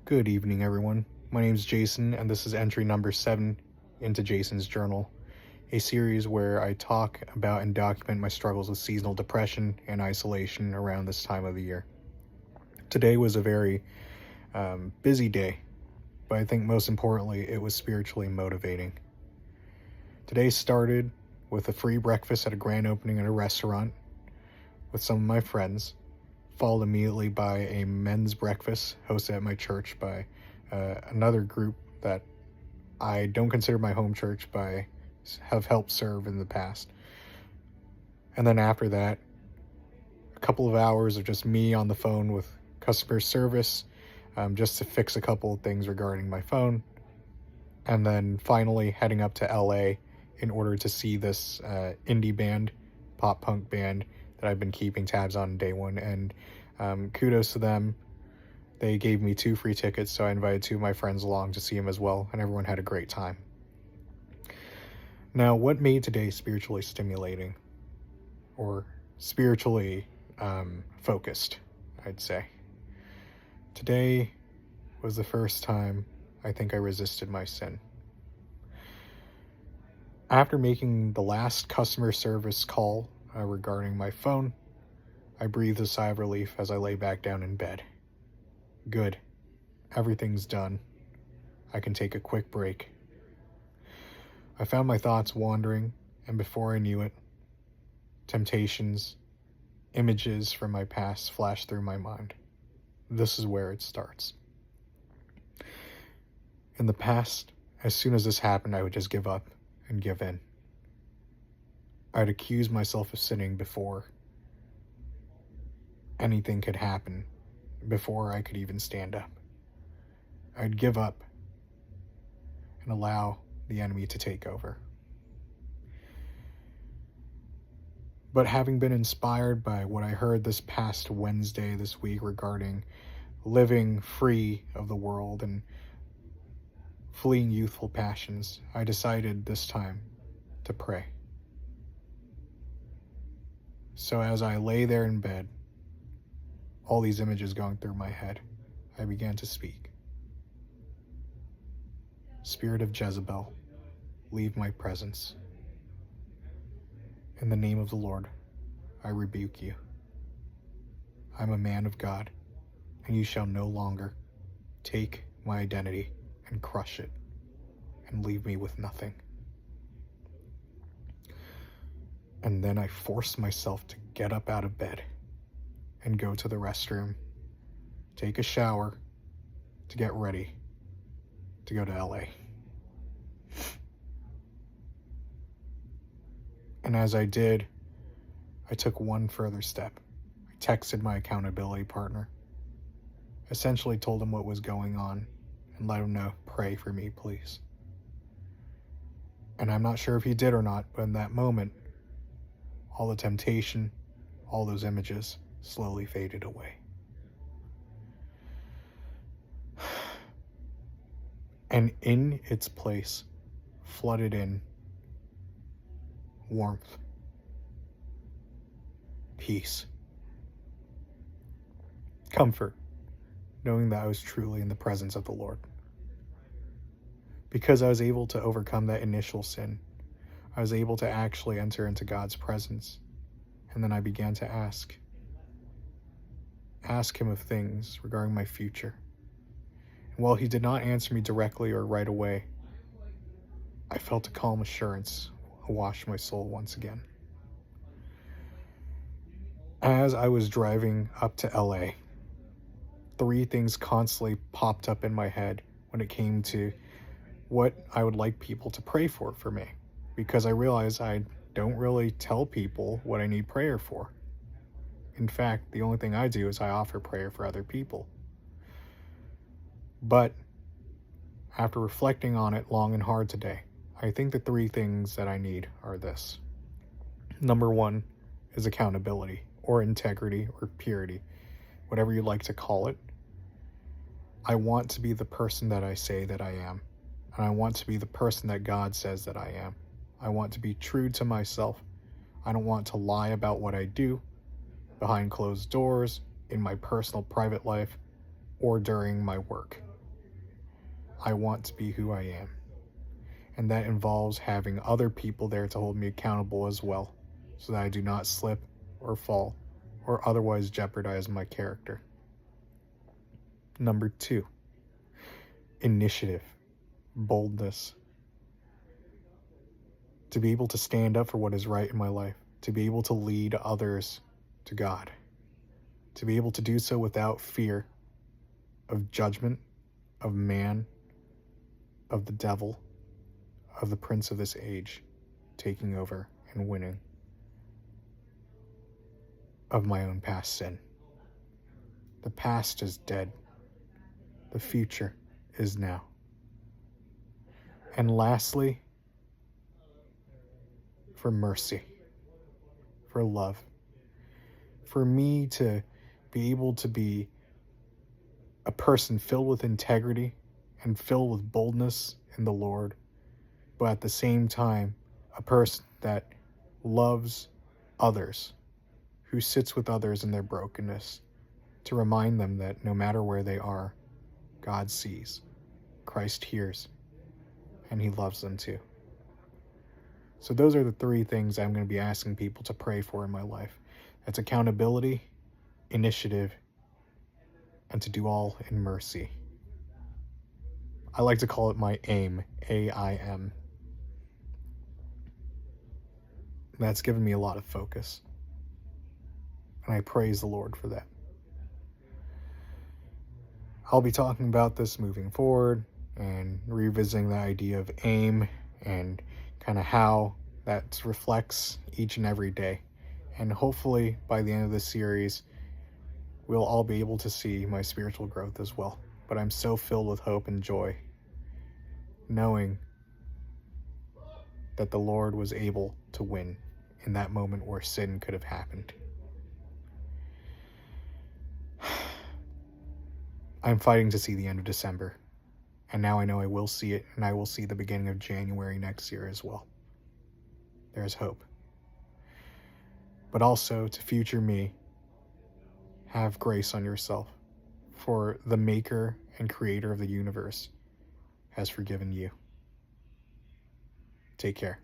Good evening, everyone. My name is Jason, and this is entry number 7 into Jason's Journal, a series where I talk about and document my struggles with seasonal depression and isolation around this time of the year. Today was a very busy day, but I think most importantly, it was spiritually motivating. Today started with a free breakfast at a grand opening at a restaurant with some of my friends, followed immediately by a men's breakfast hosted at my church by another group that I don't consider my home church, but I have helped serve in the past. And then after that, a couple of hours of just me on the phone with customer service, just to fix a couple of things regarding my phone. And then finally heading up to LA in order to see this indie band, pop punk band that I've been keeping tabs on day one. And kudos to them. They gave me 2 free tickets, so I invited 2 of my friends along to see them as well, and everyone had a great time. Now, what made today spiritually stimulating, or spiritually focused, I'd say? Today was the first time I think I resisted my sin. After making the last customer service call regarding my phone, I breathed a sigh of relief as I lay back down in bed. Good. Everything's done. I can take a quick break. I found my thoughts wandering, and before I knew it, temptations, images from my past flashed through my mind. This is where it starts. In the past, as soon as this happened, I would just give up and give in. I'd accuse myself of sinning before anything could happen, before I could even stand up. I'd give up and allow the enemy to take over. But having been inspired by what I heard this past Wednesday this week regarding living free of the world and fleeing youthful passions, I decided this time to pray. So as I lay there in bed, all these images going through my head, I began to speak. Spirit of Jezebel, leave my presence. In the name of the Lord, I rebuke you. I'm a man of God, and you shall no longer take my identity and crush it and leave me with nothing. And then I forced myself to get up out of bed and go to the restroom, take a shower, to get ready to go to LA. And as I did, I took one further step. I texted my accountability partner, essentially told him what was going on, and let him know, pray for me, please. And I'm not sure if he did or not, but in that moment, all the temptation, all those images slowly faded away. And in its place, flooded in warmth, peace, comfort, knowing that I was truly in the presence of the Lord. Because I was able to overcome that initial sin, I was able to actually enter into God's presence. And then I began to ask him of things regarding my future. And while he did not answer me directly or right away, I felt a calm assurance wash my soul once again. As I was driving up to LA, 3 things constantly popped up in my head when it came to what I would like people to pray for me, because I realized I don't really tell people what I need prayer for. In fact, the only thing I do is I offer prayer for other people. But after reflecting on it long and hard today, I think the 3 things that I need are this. Number 1 is accountability, or integrity, or purity, whatever you like to call it. I want to be the person that I say that I am, and I want to be the person that God says that I am. I want to be true to myself. I don't want to lie about what I do behind closed doors, in my personal private life, or during my work. I want to be who I am. And that involves having other people there to hold me accountable as well, so that I do not slip or fall or otherwise jeopardize my character. Number 2, initiative, boldness. To be able to stand up for what is right in my life, to be able to lead others to God, to be able to do so without fear of judgment, of man, of the devil, of the prince of this age taking over and winning, of my own past sin. The past is dead. The future is now. And lastly, for mercy, for love, for me to be able to be a person filled with integrity and filled with boldness in the Lord, but at the same time, a person that loves others, who sits with others in their brokenness, to remind them that no matter where they are, God sees, Christ hears, and he loves them too. So those are the 3 things I'm going to be asking people to pray for in my life. That's accountability, initiative, and to do all in mercy. I like to call it my AIM, AIM. That's given me a lot of focus, and I praise the Lord for that. I'll be talking about this moving forward and revisiting the idea of AIM and kind of how that reflects each and every day. And hopefully by the end of this series, we'll all be able to see my spiritual growth as well. But I'm so filled with hope and joy, knowing that the Lord was able to win in that moment where sin could have happened. I'm fighting to see the end of December, and now I know I will see it, and I will see the beginning of January next year as well. There's hope. But also, to future me, have grace on yourself, for the maker and creator of the universe has forgiven you. Take care.